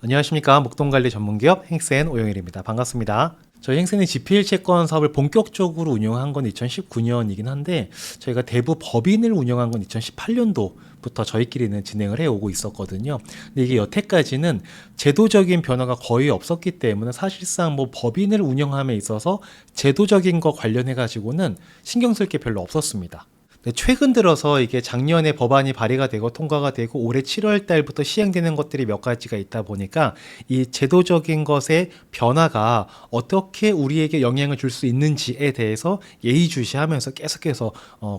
안녕하십니까. 목동관리 전문기업 행센 오영일입니다. 반갑습니다. 저희 행센이 GPL 채권 사업을 본격적으로 운영한 건 2019년이긴 한데 저희가 대부 법인을 운영한 건 2018년도부터 저희끼리는 진행을 해오고 있었거든요. 근데 이게 여태까지는 제도적인 변화가 거의 없었기 때문에 사실상 뭐 법인을 운영함에 있어서 제도적인 거 관련해 가지고는 신경 쓸 게 별로 없었습니다. 최근 들어서 이게 작년에 법안이 발의가 되고 통과가 되고 올해 7월 달부터 시행되는 것들이 몇 가지가 있다 보니까 이 제도적인 것의 변화가 어떻게 우리에게 영향을 줄 수 있는지에 대해서 예의주시하면서 계속해서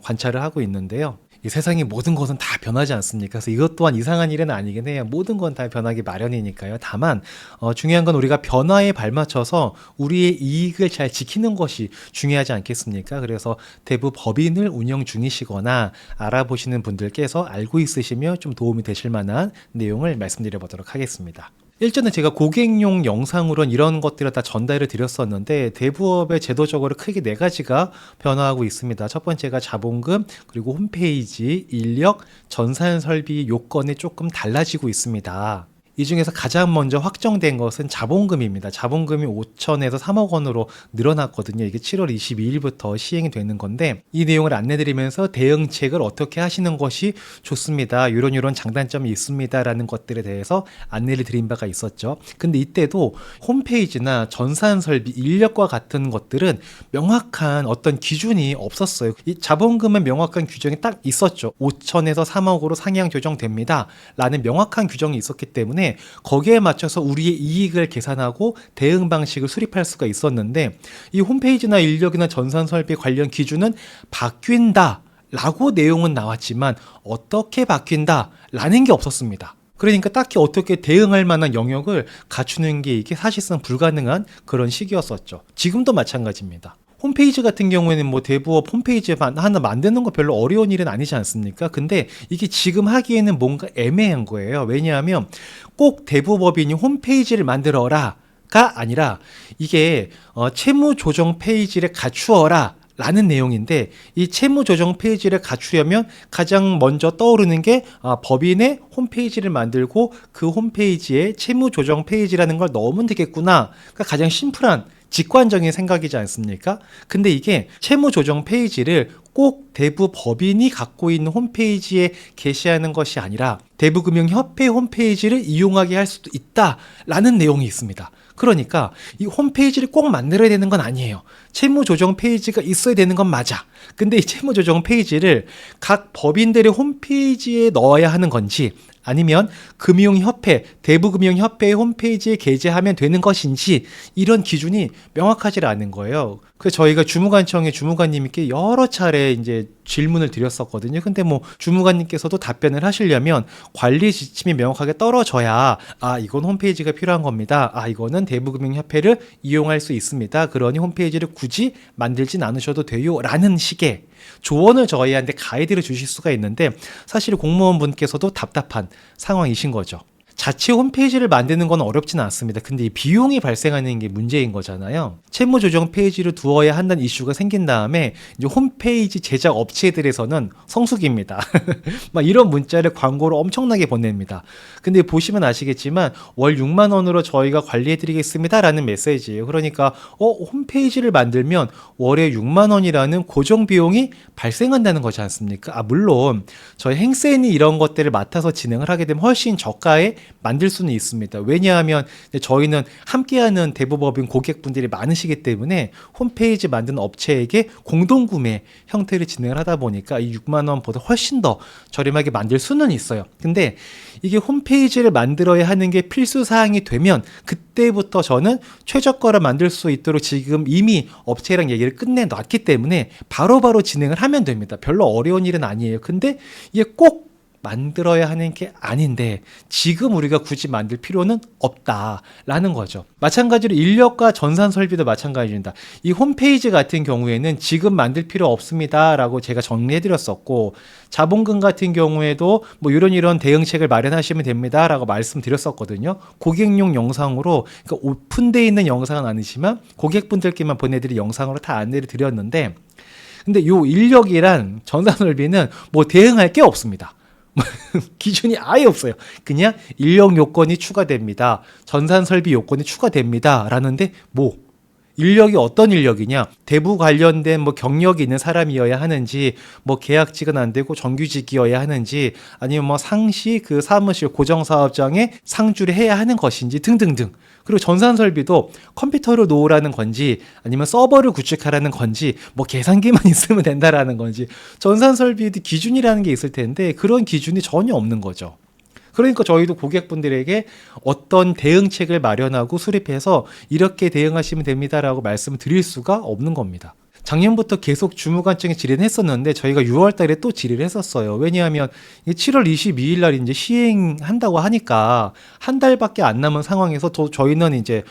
관찰을 하고 있는데요. 이 세상의 모든 것은 다 변하지 않습니까? 그래서 이것 또한 이상한 일은 아니긴 해요. 모든 건 다 변하기 마련이니까요. 다만 중요한 건 우리가 변화에 발맞춰서 우리의 이익을 잘 지키는 것이 중요하지 않겠습니까? 그래서 대부 법인을 운영 중이시거나 알아보시는 분들께서 알고 있으시면 좀 도움이 되실 만한 내용을 말씀드려 보도록 하겠습니다. 일전에 제가 고객용 영상으로는 이런 것들을 다 전달을 드렸었는데 대부업의 제도적으로 크게 네 가지가 변화하고 있습니다. 첫 번째가 자본금, 그리고 홈페이지, 인력, 전산 설비 요건이 조금 달라지고 있습니다. 이 중에서 가장 먼저 확정된 것은 자본금입니다. 자본금이 5천에서 3억 원으로 늘어났거든요. 이게 7월 22일부터 시행이 되는 건데 이 내용을 안내드리면서 대응책을 어떻게 하시는 것이 좋습니다. 이런 장단점이 있습니다. 라는 것들에 대해서 안내를 드린 바가 있었죠. 근데 이때도 홈페이지나 전산 설비, 인력과 같은 것들은 명확한 어떤 기준이 없었어요. 이 자본금은 명확한 규정이 딱 있었죠. 5천에서 3억으로 상향 조정됩니다. 라는 명확한 규정이 있었기 때문에 거기에 맞춰서 우리의 이익을 계산하고 대응 방식을 수립할 수가 있었는데 이 홈페이지나 인력이나 전산 설비 관련 기준은 바뀐다 라고 내용은 나왔지만 어떻게 바뀐다 라는 게 없었습니다. 그러니까 딱히 어떻게 대응할 만한 영역을 갖추는 게 이게 사실상 불가능한 그런 시기였었죠. 지금도 마찬가지입니다. 홈페이지 같은 경우에는 뭐 대부업 홈페이지 하나 만드는 거 별로 어려운 일은 아니지 않습니까? 근데 이게 지금 하기에는 뭔가 애매한 거예요. 왜냐하면 꼭 대부법인이 홈페이지를 만들어라가 아니라 이게 채무 조정 페이지를 갖추어라 라는 내용인데 이 채무 조정 페이지를 갖추려면 가장 먼저 떠오르는 게 법인의 홈페이지를 만들고 그 홈페이지에 채무 조정 페이지라는 걸 넣으면 되겠구나. 그러니까 가장 심플한 직관적인 생각이지 않습니까? 근데 이게 채무 조정 페이지를 꼭 대부 법인이 갖고 있는 홈페이지에 게시하는 것이 아니라 대부금융협회 홈페이지를 이용하게 할 수도 있다라는 내용이 있습니다. 그러니까 이 홈페이지를 꼭 만들어야 되는 건 아니에요. 채무 조정 페이지가 있어야 되는 건 맞아. 근데 이 채무 조정 페이지를 각 법인들의 홈페이지에 넣어야 하는 건지 아니면 금융협회, 대부금융협회의 홈페이지에 게재하면 되는 것인지 이런 기준이 명확하지 않은 거예요. 그래서 저희가 주무관청의 주무관님께 여러 차례 이제 질문을 드렸었거든요. 근데 뭐 주무관님께서도 답변을 하시려면 관리 지침이 명확하게 떨어져야 이건 홈페이지가 필요한 겁니다. 이거는 대부금융협회를 이용할 수 있습니다. 그러니 홈페이지를 굳이 만들진 않으셔도 돼요. 라는 식의 조언을 저희한테 가이드를 주실 수가 있는데 사실 공무원분께서도 답답한 상황이신 거죠. 자체 홈페이지를 만드는 건 어렵지는 않습니다. 근데 이 비용이 발생하는 게 문제인 거잖아요. 채무 조정 페이지를 두어야 한다는 이슈가 생긴 다음에 이제 홈페이지 제작 업체들에서는 성수기입니다. 막 이런 문자를 광고로 엄청나게 보냅니다. 근데 보시면 아시겠지만 월 6만 원으로 저희가 관리해 드리겠습니다라는 메시지예요. 그러니까 홈페이지를 만들면 월에 6만 원이라는 고정 비용이 발생한다는 거지 않습니까? 물론 저희 행센이 이런 것들을 맡아서 진행을 하게 되면 훨씬 저가에 만들 수는 있습니다. 왜냐하면 저희는 함께하는 대부법인 고객분들이 많으시기 때문에 홈페이지 만드는 업체에게 공동구매 형태를 진행을 하다 보니까 이 6만 원보다 훨씬 더 저렴하게 만들 수는 있어요. 근데 이게 홈페이지를 만들어야 하는 게 필수 사항이 되면 그때부터 저는 최저가를 만들 수 있도록 지금 이미 업체랑 얘기를 끝내놨기 때문에 바로바로 진행을 하면 됩니다. 별로 어려운 일은 아니에요. 근데 이게 꼭 만들어야 하는 게 아닌데 지금 우리가 굳이 만들 필요는 없다라는 거죠. 마찬가지로 인력과 전산 설비도 마찬가지입니다. 이 홈페이지 같은 경우에는 지금 만들 필요 없습니다라고 제가 정리해드렸었고 자본금 같은 경우에도 뭐 이런 대응책을 마련하시면 됩니다라고 말씀드렸었거든요. 고객용 영상으로 그러니까 오픈되어 있는 영상은 아니지만 고객분들께만 보내드린 영상으로 다 안내를 드렸는데 근데 요 인력이란 전산 설비는 뭐 대응할 게 없습니다. 기준이 아예 없어요. 그냥 인력 요건이 추가됩니다. 전산 설비 요건이 추가됩니다. 라는데 뭐 인력이 어떤 인력이냐? 대부 관련된 뭐 경력이 있는 사람이어야 하는지, 뭐 계약직은 안 되고 정규직이어야 하는지, 아니면 뭐 상시 그 사무실 고정사업장에 상주를 해야 하는 것인지 등등등. 그리고 전산 설비도 컴퓨터를 놓으라는 건지, 아니면 서버를 구축하라는 건지, 뭐 계산기만 있으면 된다라는 건지, 전산 설비도 기준이라는 게 있을 텐데 그런 기준이 전혀 없는 거죠. 그러니까 저희도 고객분들에게 어떤 대응책을 마련하고 수립해서 이렇게 대응하시면 됩니다라고 말씀을 드릴 수가 없는 겁니다. 작년부터 계속 주무관청에 질의를 했었는데 저희가 6월 달에 또 질의를 했었어요. 왜냐하면 7월 22일 날 이제 시행한다고 하니까 한 달밖에 안 남은 상황에서 저희는 이제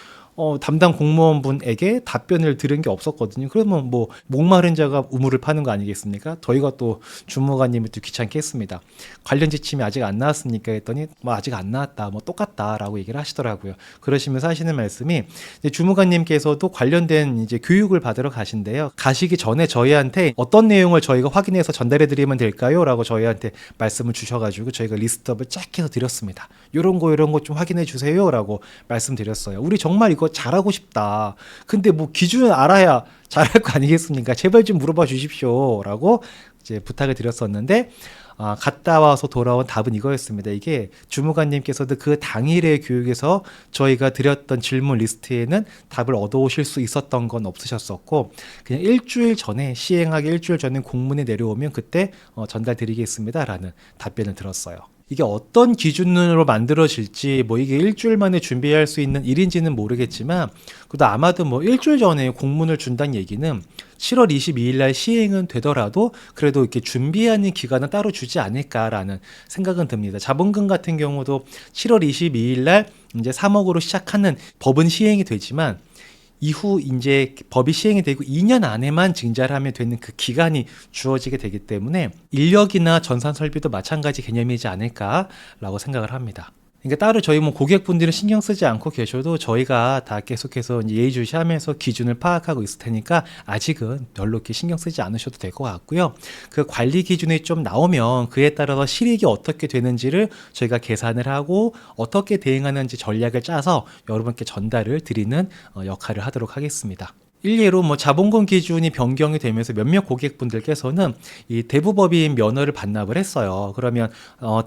담당 공무원분에게 답변을 들은 게 없었거든요. 그러면 뭐 목마른 자가 우물을 파는 거 아니겠습니까? 저희가 또 주무관님이 또 귀찮게 했습니다. 관련 지침이 아직 안 나왔습니까? 했더니 뭐 아직 안 나왔다, 뭐 똑같다라고 얘기를 하시더라고요. 그러시면서 하시는 말씀이 이제 주무관님께서도 관련된 이제 교육을 받으러 가신대요. 가시기 전에 저희한테 어떤 내용을 저희가 확인해서 전달해 드리면 될까요? 라고 저희한테 말씀을 주셔가지고 저희가 리스트업을 쫙 해서 드렸습니다. 요런 거 좀 확인해 주세요 라고 말씀드렸어요. 우리 정말 이거 잘하고 싶다. 근데 뭐 기준을 알아야 잘할 거 아니겠습니까? 제발 좀 물어봐 주십시오. 라고 이제 부탁을 드렸었는데, 갔다 와서 돌아온 답은 이거였습니다. 이게 주무관님께서도 그 당일의 교육에서 저희가 드렸던 질문 리스트에는 답을 얻어오실 수 있었던 건 없으셨었고, 그냥 시행하기 일주일 전에 공문이 내려오면 그때 전달드리겠습니다. 라는 답변을 들었어요. 이게 어떤 기준으로 만들어질지 뭐 이게 일주일 만에 준비할 수 있는 일인지는 모르겠지만 그래도 아마도 뭐 일주일 전에 공문을 준다는 얘기는 7월 22일 날 시행은 되더라도 그래도 이렇게 준비하는 기간은 따로 주지 않을까라는 생각은 듭니다. 자본금 같은 경우도 7월 22일 날 이제 3억으로 시작하는 법은 시행이 되지만 이후 이제 법이 시행이 되고 2년 안에만 증자를 하면 되는 그 기간이 주어지게 되기 때문에 인력이나 전산 설비도 마찬가지 개념이지 않을까라고 생각을 합니다. 그러니까 따로 저희 뭐 고객분들은 신경 쓰지 않고 계셔도 저희가 다 계속해서 예의주시하면서 기준을 파악하고 있을 테니까 아직은 별로 이렇게 신경 쓰지 않으셔도 될 것 같고요. 그 관리 기준이 좀 나오면 그에 따라서 실익이 어떻게 되는지를 저희가 계산을 하고 어떻게 대응하는지 전략을 짜서 여러분께 전달을 드리는 역할을 하도록 하겠습니다. 일례로 뭐 자본금 기준이 변경이 되면서 몇몇 고객분들께서는 이 대부법인 면허를 반납을 했어요. 그러면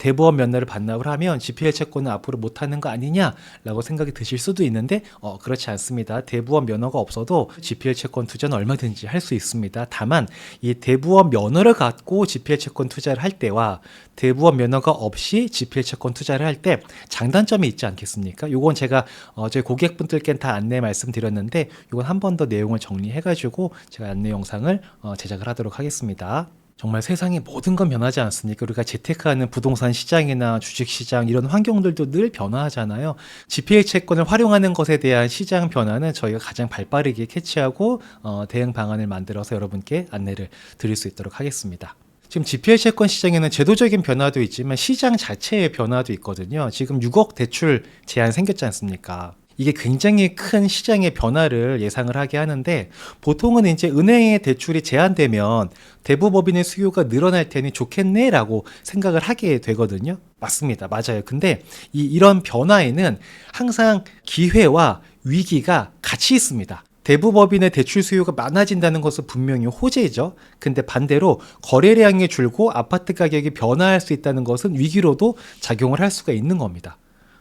대부업 면허를 반납을 하면 GPL 채권은 앞으로 못하는 거 아니냐라고 생각이 드실 수도 있는데 그렇지 않습니다. 대부업 면허가 없어도 GPL 채권 투자는 얼마든지 할 수 있습니다. 다만 이 대부업 면허를 갖고 GPL 채권 투자를 할 때와 대부업 면허가 없이 GPL 채권 투자를 할 때 장단점이 있지 않겠습니까? 요건 제가 저희 고객분들께 다 안내 말씀드렸는데 요건 한 번 더 내용을 정리해가지고 제가 안내 영상을 제작을 하도록 하겠습니다. 정말 세상에 모든 건 변하지 않습니까? 우리가 재테크하는 부동산 시장이나 주식시장 이런 환경들도 늘 변화하잖아요. GPL 채권을 활용하는 것에 대한 시장 변화는 저희가 가장 발빠르게 캐치하고 대응 방안을 만들어서 여러분께 안내를 드릴 수 있도록 하겠습니다. 지금 GPL 채권 시장에는 제도적인 변화도 있지만 시장 자체의 변화도 있거든요. 지금 6억 대출 제한 생겼지 않습니까? 이게 굉장히 큰 시장의 변화를 예상을 하게 하는데 보통은 이제 은행의 대출이 제한되면 대부법인의 수요가 늘어날 테니 좋겠네라고 생각을 하게 되거든요. 맞습니다. 맞아요. 근데 이런 변화에는 항상 기회와 위기가 같이 있습니다. 대부법인의 대출 수요가 많아진다는 것은 분명히 호재죠. 근데 반대로 거래량이 줄고 아파트 가격이 변화할 수 있다는 것은 위기로도 작용을 할 수가 있는 겁니다.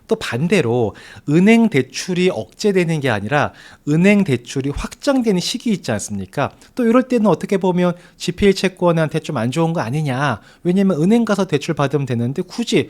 또 반대로 은행 대출이 억제되는 게 아니라 은행 대출이 확장되는 시기 있지 않습니까? 또 이럴 때는 어떻게 보면 GPL 채권한테 좀 안 좋은 거 아니냐. 왜냐면 은행 가서 대출 받으면 되는데 굳이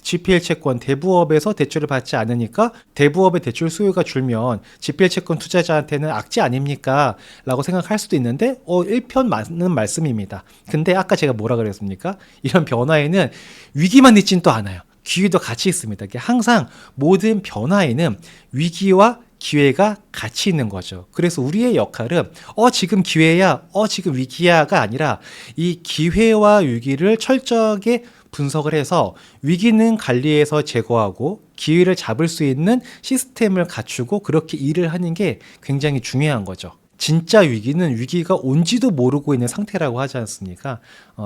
GPL 채권 대부업에서 대출을 받지 않으니까 대부업의 대출 수요가 줄면 GPL 채권 투자자한테는 악재 아닙니까? 라고 생각할 수도 있는데 일편 맞는 말씀입니다. 근데 아까 제가 뭐라 그랬습니까? 이런 변화에는 위기만 있진 또 않아요. 기회도 같이 있습니다. 항상 모든 변화에는 위기와 기회가 같이 있는 거죠. 그래서 우리의 역할은 지금 기회야, 지금 위기야가 아니라 이 기회와 위기를 철저하게 분석을 해서 위기는 관리해서 제거하고 기회를 잡을 수 있는 시스템을 갖추고 그렇게 일을 하는 게 굉장히 중요한 거죠. 진짜 위기가 온지도 모르고 있는 상태라고 하지 않습니까?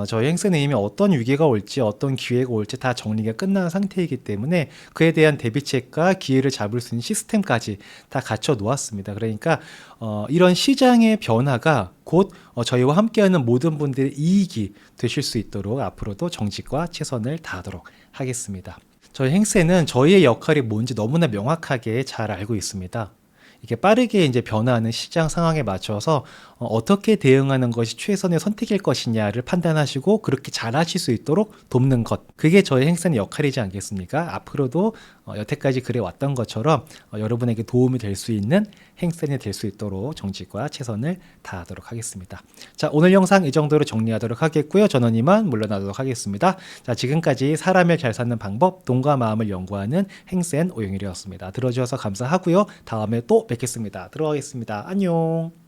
저희 행세는 이미 어떤 위기가 올지 어떤 기회가 올지 다 정리가 끝난 상태이기 때문에 그에 대한 대비책과 기회를 잡을 수 있는 시스템까지 다 갖춰 놓았습니다. 그러니까 이런 시장의 변화가 곧 저희와 함께하는 모든 분들의 이익이 되실 수 있도록 앞으로도 정직과 최선을 다하도록 하겠습니다. 저희 행세는 저희의 역할이 뭔지 너무나 명확하게 잘 알고 있습니다. 이게 빠르게 이제 변화하는 시장 상황에 맞춰서 어떻게 대응하는 것이 최선의 선택일 것이냐를 판단하시고 그렇게 잘하실 수 있도록 돕는 것. 그게 저희 행사의 역할이지 않겠습니까? 앞으로도 여태까지 그래 왔던 것처럼 여러분에게 도움이 될 수 있는 행센이 될 수 있도록 정직과 최선을 다하도록 하겠습니다. 자, 오늘 영상 이 정도로 정리하도록 하겠고요. 전원 이만 물러나도록 하겠습니다. 자, 지금까지 사람을 잘 사는 방법, 돈과 마음을 연구하는 행센 오영일이었습니다. 들어주셔서 감사하고요. 다음에 또 뵙겠습니다. 들어가겠습니다. 안녕.